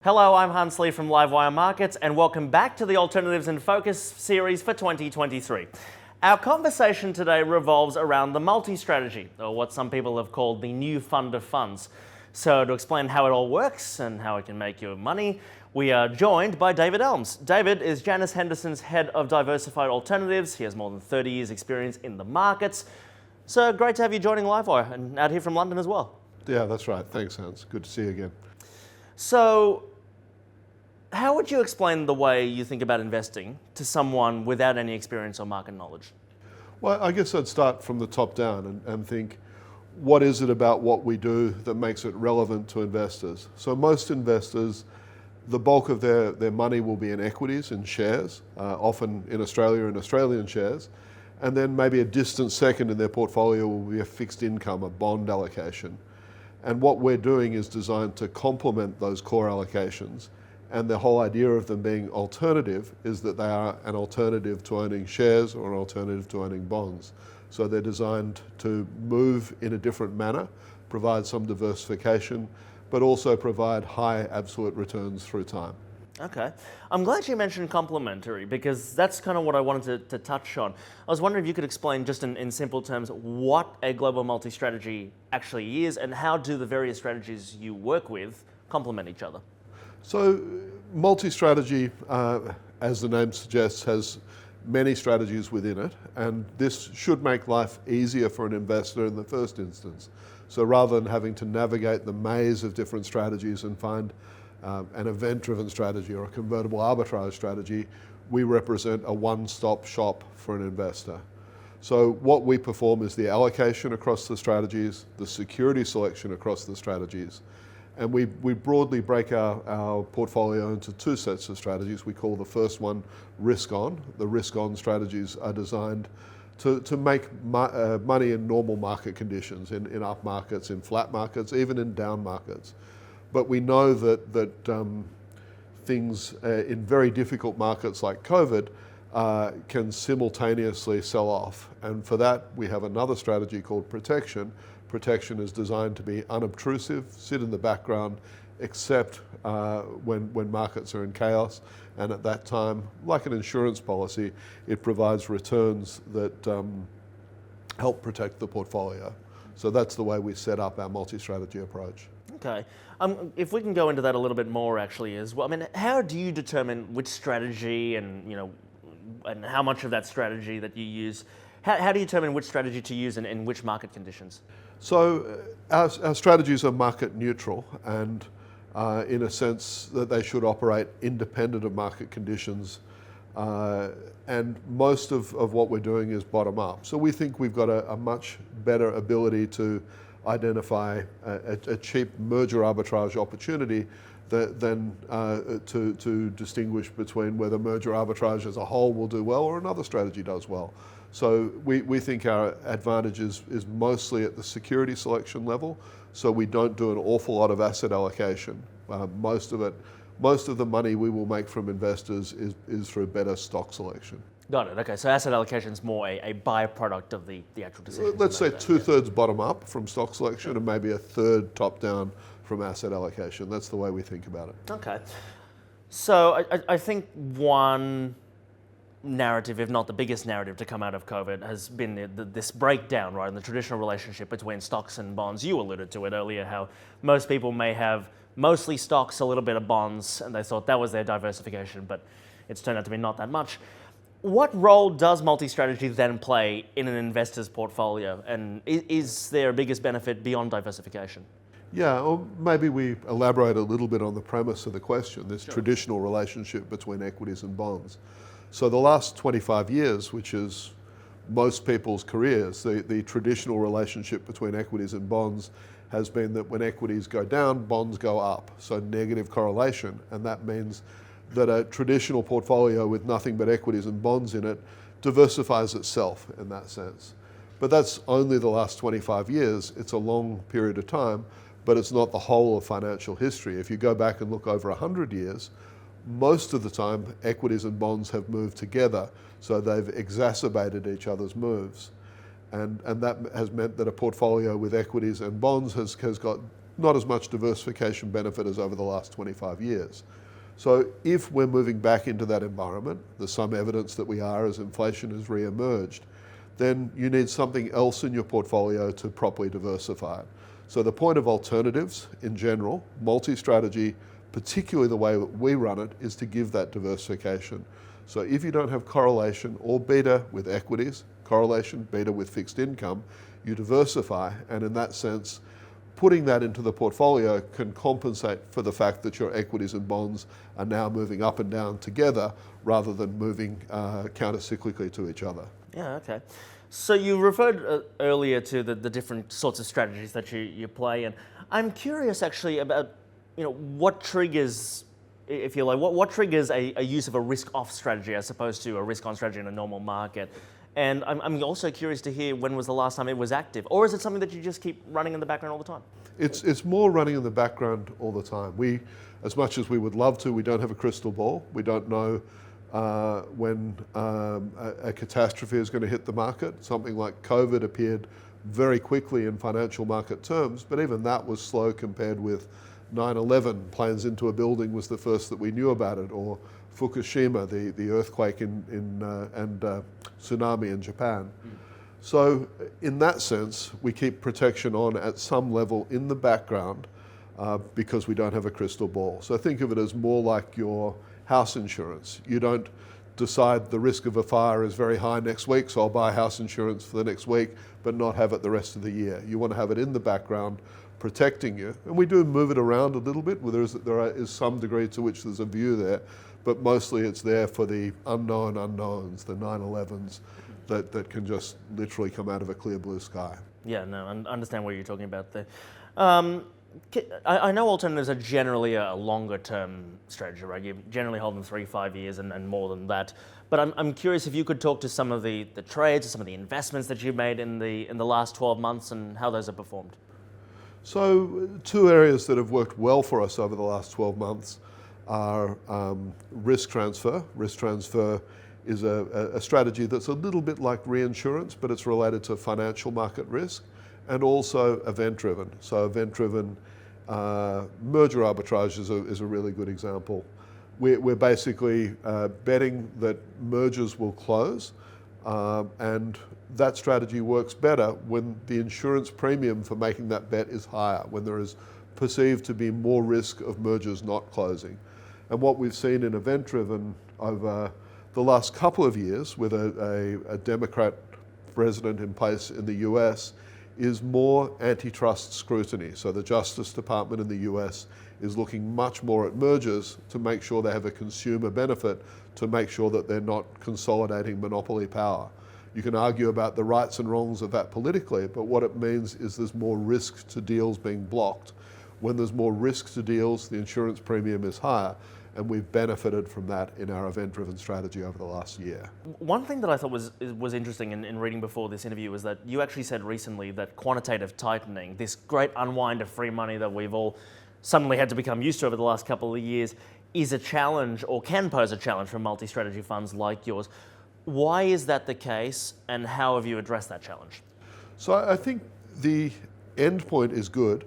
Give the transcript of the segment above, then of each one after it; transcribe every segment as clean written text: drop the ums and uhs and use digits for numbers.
Hello, I'm Hans Lee from Livewire Markets and welcome back to the Alternatives in Focus series for 2023. Our conversation today revolves around the multi-strategy, or what some people have called the new fund of funds. So to explain how it all works and how it can make you money, we are joined by David Elms. David is Janus Henderson's head of diversified alternatives. He has more than 30 years experience in the markets. So great to have you joining Livewire and out here from London as well. Yeah, that's right. Thanks, Hans. Good to see you again. So, how would you explain the way you think about investing to someone without any experience or market knowledge? Well, I guess I'd start from the top down and think, what is it about what we do that makes it relevant to investors? So most investors, the bulk of their money will be in equities and shares, often in Australia in Australian shares, and then maybe a distant second in their portfolio will be a fixed income, a bond allocation. And what we're doing is designed to complement those core allocations. And the whole idea of them being alternative is that they are an alternative to owning shares or an alternative to owning bonds. So they're designed to move in a different manner, provide some diversification, but also provide high absolute returns through time. Okay. I'm glad you mentioned complementary because that's kind of what I wanted to touch on. I was wondering if you could explain just in simple terms what a global multi-strategy actually is and how do the various strategies you work with complement each other? So multi-strategy, as the name suggests, has many strategies within it, and this should make life easier for an investor in the first instance. So rather than having to navigate the maze of different strategies and find an event-driven strategy or a convertible arbitrage strategy, we represent a one-stop shop for an investor. So what we perform is the allocation across the strategies, the security selection across the strategies, and we broadly break our portfolio into two sets of strategies. We call the first one risk on. The risk on strategies are designed to make money in normal market conditions, in up markets, in flat markets, even in down markets. But we know that things in very difficult markets like COVID can simultaneously sell off. And for that, we have another strategy called protection. Protection is designed to be unobtrusive, sit in the background, except when markets are in chaos. And at that time, like an insurance policy, it provides returns that help protect the portfolio. So that's the way we set up our multi-strategy approach. Okay. If we can go into that a little bit more actually as well. I mean, how do you determine which strategy and how much of that strategy that you use, how do you determine which strategy to use and in which market conditions? So our strategies are market neutral and in a sense that they should operate independent of market conditions. And most of what we're doing is bottom up. So we think we've got a much better ability to identify a cheap merger arbitrage opportunity than to distinguish between whether merger arbitrage as a whole will do well or another strategy does well. So we think our advantage is mostly at the security selection level. So we don't do an awful lot of asset allocation. Most of the money we will make from investors is through better stock selection. Got it. Okay, so asset allocation is more a byproduct of the actual decision. Let's say two-thirds bottom up from stock selection and maybe a third top down from asset allocation. That's the way we think about it. Okay. So I think one narrative, if not the biggest narrative to come out of COVID, has been this breakdown, right, in the traditional relationship between stocks and bonds. You alluded to it earlier, how most people may have mostly stocks, a little bit of bonds, and they thought that was their diversification, but it's turned out to be not that much. What role does multi-strategy then play in an investor's portfolio? And is there a biggest benefit beyond diversification? Yeah, or maybe we elaborate a little bit on the premise of the question, this traditional relationship between equities and bonds. So the last 25 years, which is most people's careers, the traditional relationship between equities and bonds has been that when equities go down, bonds go up. So negative correlation, and that means that a traditional portfolio with nothing but equities and bonds in it diversifies itself in that sense. But that's only the last 25 years. It's a long period of time, but it's not the whole of financial history. If you go back and look over 100 years, most of the time equities and bonds have moved together, so they've exacerbated each other's moves. And that has meant that a portfolio with equities and bonds has got not as much diversification benefit as over the last 25 years. So if we're moving back into that environment, there's some evidence that we are as inflation has re-emerged, then you need something else in your portfolio to properly diversify it. So the point of alternatives in general, multi-strategy, particularly the way that we run it, is to give that diversification. So if you don't have correlation or beta with equities, correlation, beta with fixed income, you diversify, and in that sense, putting that into the portfolio can compensate for the fact that your equities and bonds are now moving up and down together rather than moving counter-cyclically to each other. Yeah, okay. So you referred earlier to the different sorts of strategies that you play, and I'm curious actually about what triggers, if you like, what triggers a use of a risk-off strategy as opposed to a risk-on strategy in a normal market. And I'm also curious to hear when was the last time it was active, or is it something that you just keep running in the background all the time? It's more running in the background all the time. We, as much as we would love to, we don't have a crystal ball. We don't know when a catastrophe is going to hit the market. Something like COVID appeared very quickly in financial market terms, but even that was slow compared with 9/11. Planes into a building was the first that we knew about it, or Fukushima, the earthquake and tsunami in Japan. So in that sense, we keep protection on at some level in the background because we don't have a crystal ball. So think of it as more like your house insurance. You don't decide the risk of a fire is very high next week, so I'll buy house insurance for the next week, but not have it the rest of the year. You want to have it in the background protecting you. And we do move it around a little bit, where there is some degree to which there's a view there, but mostly it's there for the unknown unknowns, the 9/11s, that can just literally come out of a clear blue sky. Yeah, no, I understand what you're talking about there. I know alternatives are generally a longer term strategy, right? You generally hold them 3-5 years and more than that. But I'm curious if you could talk to some of the trades, some of the investments that you've made in the last 12 months and how those have performed. So two areas that have worked well for us over the last 12 months are risk transfer. Risk transfer is a strategy that's a little bit like reinsurance, but it's related to financial market risk, and also event-driven. So event-driven merger arbitrage is a really good example. We're basically betting that mergers will close, and that strategy works better when the insurance premium for making that bet is higher, when there is perceived to be more risk of mergers not closing. And what we've seen in event-driven over the last couple of years with a Democrat president in place in the US is more antitrust scrutiny. So the Justice Department in the US is looking much more at mergers to make sure they have a consumer benefit, to make sure that they're not consolidating monopoly power. You can argue about the rights and wrongs of that politically, but what it means is there's more risk to deals being blocked. When there's more risk to deals, the insurance premium is higher, and we've benefited from that in our event-driven strategy over the last year. One thing that I thought was interesting in reading before this interview was that you actually said recently that quantitative tightening, this great unwind of free money that we've all suddenly had to become used to over the last couple of years, is a challenge or can pose a challenge for multi-strategy funds like yours. Why is that the case, and how have you addressed that challenge? So I think the end point is good.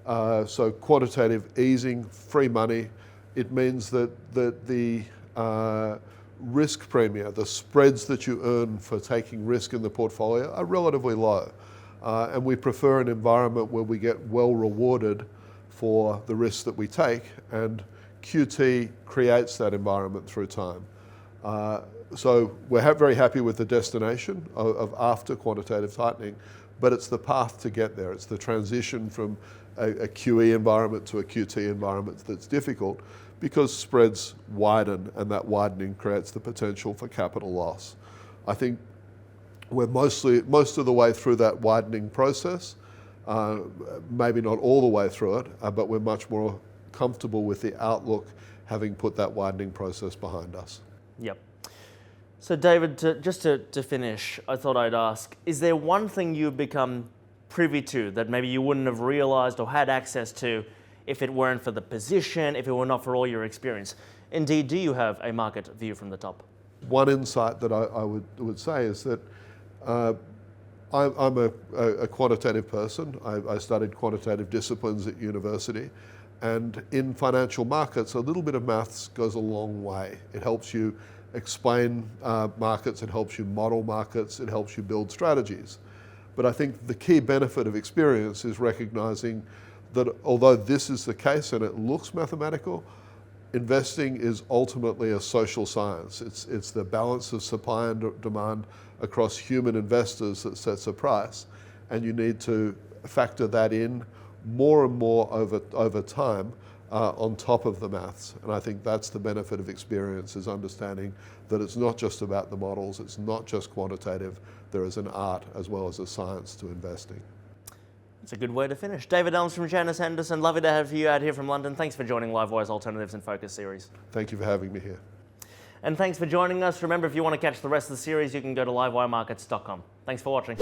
So quantitative easing, free money, it means that the risk premium, the spreads that you earn for taking risk in the portfolio are relatively low. And we prefer an environment where we get well rewarded for the risks that we take, and QT creates that environment through time. So we're very happy with the destination of after quantitative tightening, but it's the path to get there. It's the transition from a QE environment to a QT environment that's difficult, because spreads widen, and that widening creates the potential for capital loss. I think we're most of the way through that widening process, maybe not all the way through it, but we're much more comfortable with the outlook having put that widening process behind us. Yep. So David, just to finish, I thought I'd ask, is there one thing you've become privy to that maybe you wouldn't have realized or had access to if it weren't for the position, if it were not for all your experience? Indeed, do you have a market view from the top? One insight that I would say is that I'm a quantitative person. I studied quantitative disciplines at university. And in financial markets, a little bit of maths goes a long way. It helps you explain markets, it helps you model markets, it helps you build strategies. But I think the key benefit of experience is recognizing that although this is the case and it looks mathematical, investing is ultimately a social science. It's the balance of supply and demand across human investors that sets a price. And you need to factor that in more and more over time on top of the maths. And I think that's the benefit of experience, is understanding that it's not just about the models, it's not just quantitative, there is an art as well as a science to investing. That's a good way to finish. David Elms from Janus Henderson, lovely to have you out here from London. Thanks for joining Livewire's Alternatives in Focus series. Thank you for having me here. And thanks for joining us. Remember, if you want to catch the rest of the series, you can go to livewiremarkets.com. Thanks for watching.